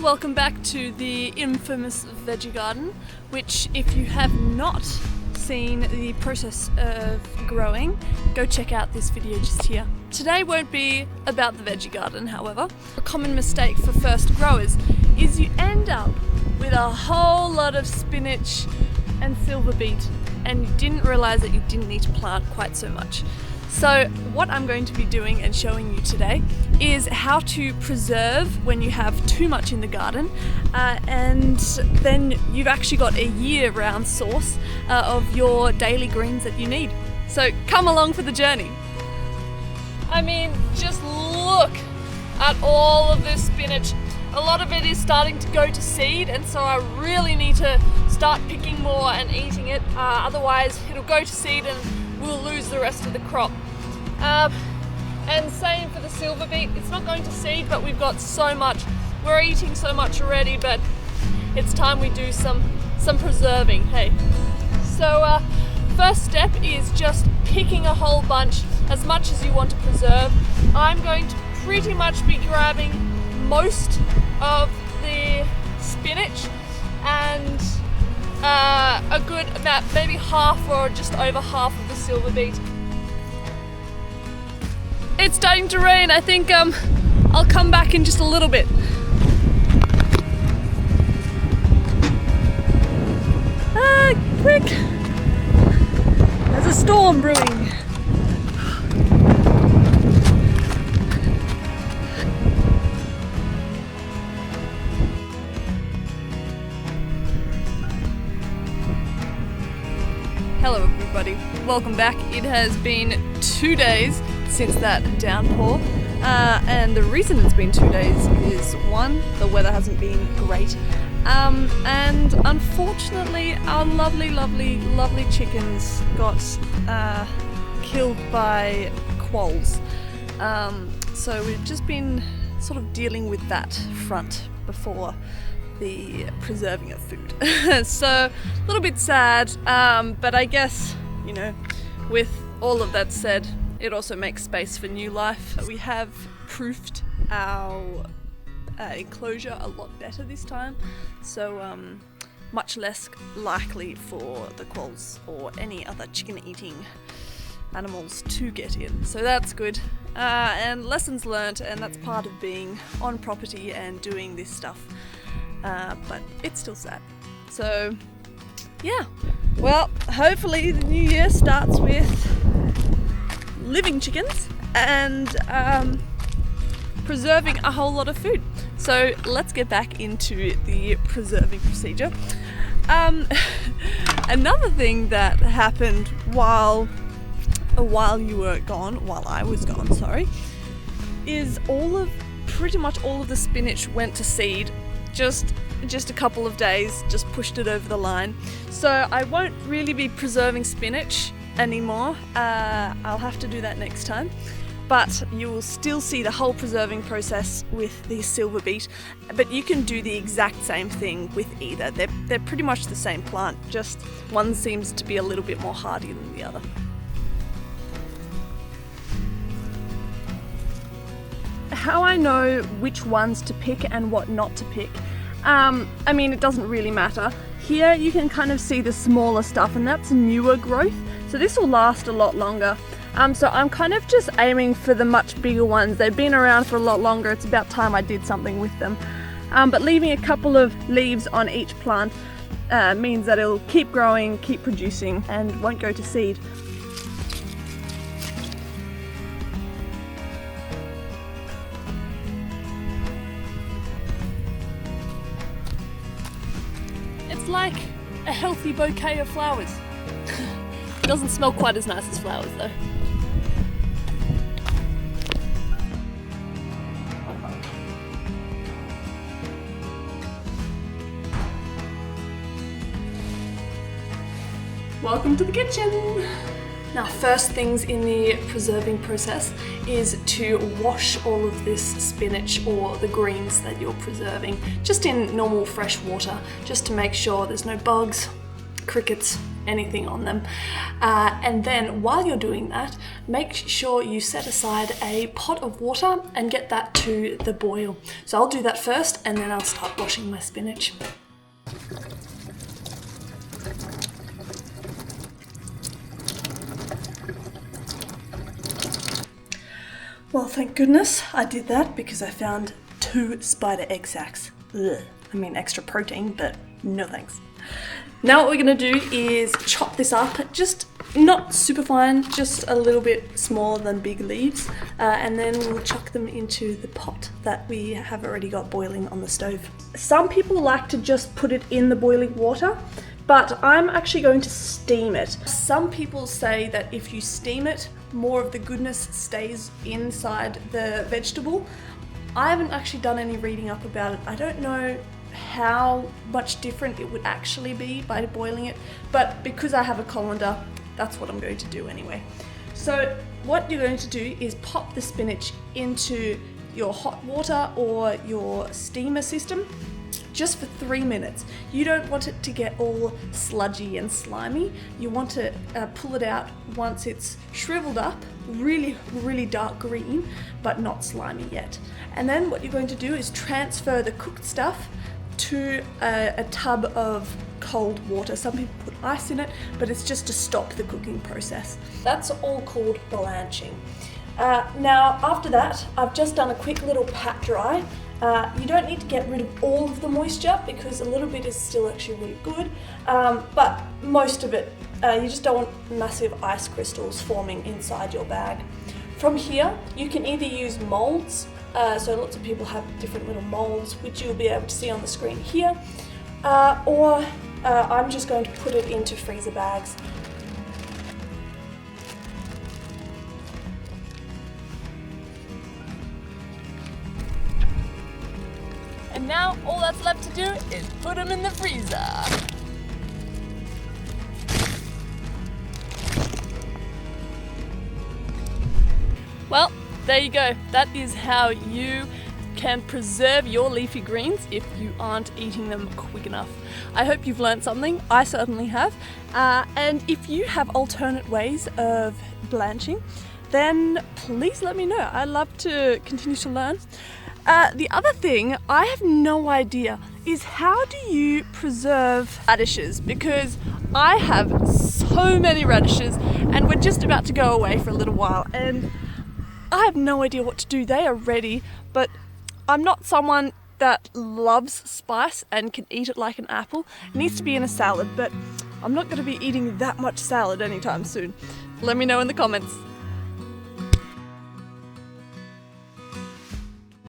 welcome back to the infamous veggie garden, which if you have not seen the process of growing, go check out this video just here. Today won't be about the veggie garden, however. A common mistake for first growers is you end up with a whole lot of spinach and silver beet, and you didn't realize that you didn't need to plant quite so much. So what I'm going to be doing and showing you today is how to preserve when you have too much in the garden, and then you've actually got a year-round source of your daily greens that you need. So come along for the journey. I mean, just look at all of this spinach. A lot of it is starting to go to seed, and so I really need to start picking more and eating it, otherwise it'll go to seed and we'll lose the rest of the crop. And same for the silver beet. It's not going to seed, but we've got so much. We're eating so much already, but it's time we do some preserving, hey. So first step is just picking a whole bunch, as much as you want to preserve. I'm going to pretty much be grabbing most of the spinach and a good amount, maybe half or just over half of the silver beet. It's starting to rain. I think I'll come back in just a little bit. Quick! There's a storm brewing. Hello everybody, welcome back. It has been 2 days since that downpour, and the reason it's been 2 days is one, the weather hasn't been great, and unfortunately our lovely chickens got killed by quolls. So we've just been sort of dealing with that front before the preserving of food. So a little bit sad, but I guess, you know, with all of that said, it also makes space for new life. We have proofed our enclosure a lot better this time, so much less likely for the quolls or any other chicken eating animals to get in, so that's good. And lessons learnt, and that's part of being on property and doing this stuff. But it's still sad. So yeah, well, hopefully the new year starts with living chickens and preserving a whole lot of food. So let's get back into the preserving procedure. Another thing that happened while you were gone, while I was gone, sorry, is pretty much all of the spinach went to seed. Just a couple of days, just pushed it over the line. So I won't really be preserving spinach anymore. I'll have to do that next time. But you will still see the whole preserving process with the silver beet. But you can do the exact same thing with either. They're pretty much the same plant, just one seems to be a little bit more hardy than the other. How I know which ones to pick and what not to pick, I mean, it doesn't really matter. Here you can kind of see the smaller stuff, and that's newer growth, so this will last a lot longer. So I'm kind of just aiming for the much bigger ones. They've been around for a lot longer. It's about time I did something with them. But leaving a couple of leaves on each plant means that it'll keep growing, keep producing, and won't go to seed. It's like a healthy bouquet of flowers. It doesn't smell quite as nice as flowers though. Welcome to the kitchen! Now, first things in the preserving process is to wash all of this spinach or the greens that you're preserving just in normal fresh water, just to make sure there's no bugs, crickets, anything on them. And then while you're doing that, make sure you set aside a pot of water and get that to the boil. So I'll do that first and then I'll start washing my spinach. Well, thank goodness I did that because I found 2 spider egg sacs. Ugh. I mean, extra protein, but no thanks. Now what we're going to do is chop this up, just not super fine, just a little bit smaller than big leaves, and then we'll chuck them into the pot that we have already got boiling on the stove. Some people like to just put it in the boiling water, but I'm actually going to steam it. Some people say that if you steam it, more of the goodness stays inside the vegetable. I haven't actually done any reading up about it. I don't know how much different it would actually be by boiling it, but because I have a colander, that's what I'm going to do anyway. So what you're going to do is pop the spinach into your hot water or your steamer system just for 3 minutes. You don't want it to get all sludgy and slimy. You want to pull it out once it's shriveled up, really dark green, but not slimy yet. And then what you're going to do is transfer the cooked stuff to a tub of cold water. Some people put ice in it, but it's just to stop the cooking process. That's all called blanching. Now after that, I've just done a quick little pat dry. You don't need to get rid of all of the moisture because a little bit is still actually really good, but most of it, you just don't want massive ice crystals forming inside your bag. From here, you can either use molds, so lots of people have different little molds which you'll be able to see on the screen here, or I'm just going to put it into freezer bags. And now all that's left to do is put them in the freezer. Well, there you go. That is how you can preserve your leafy greens if you aren't eating them quick enough. I hope you've learned something. I certainly have. And if you have alternate ways of blanching, then please let me know. I'd love to continue to learn. The other thing I have no idea is how do you preserve radishes, because I have so many radishes and we're just about to go away for a little while and I have no idea what to do. They are ready, but I'm not someone that loves spice and can eat it like an apple. It needs to be in a salad, but I'm not going to be eating that much salad anytime soon. Let me know in the comments.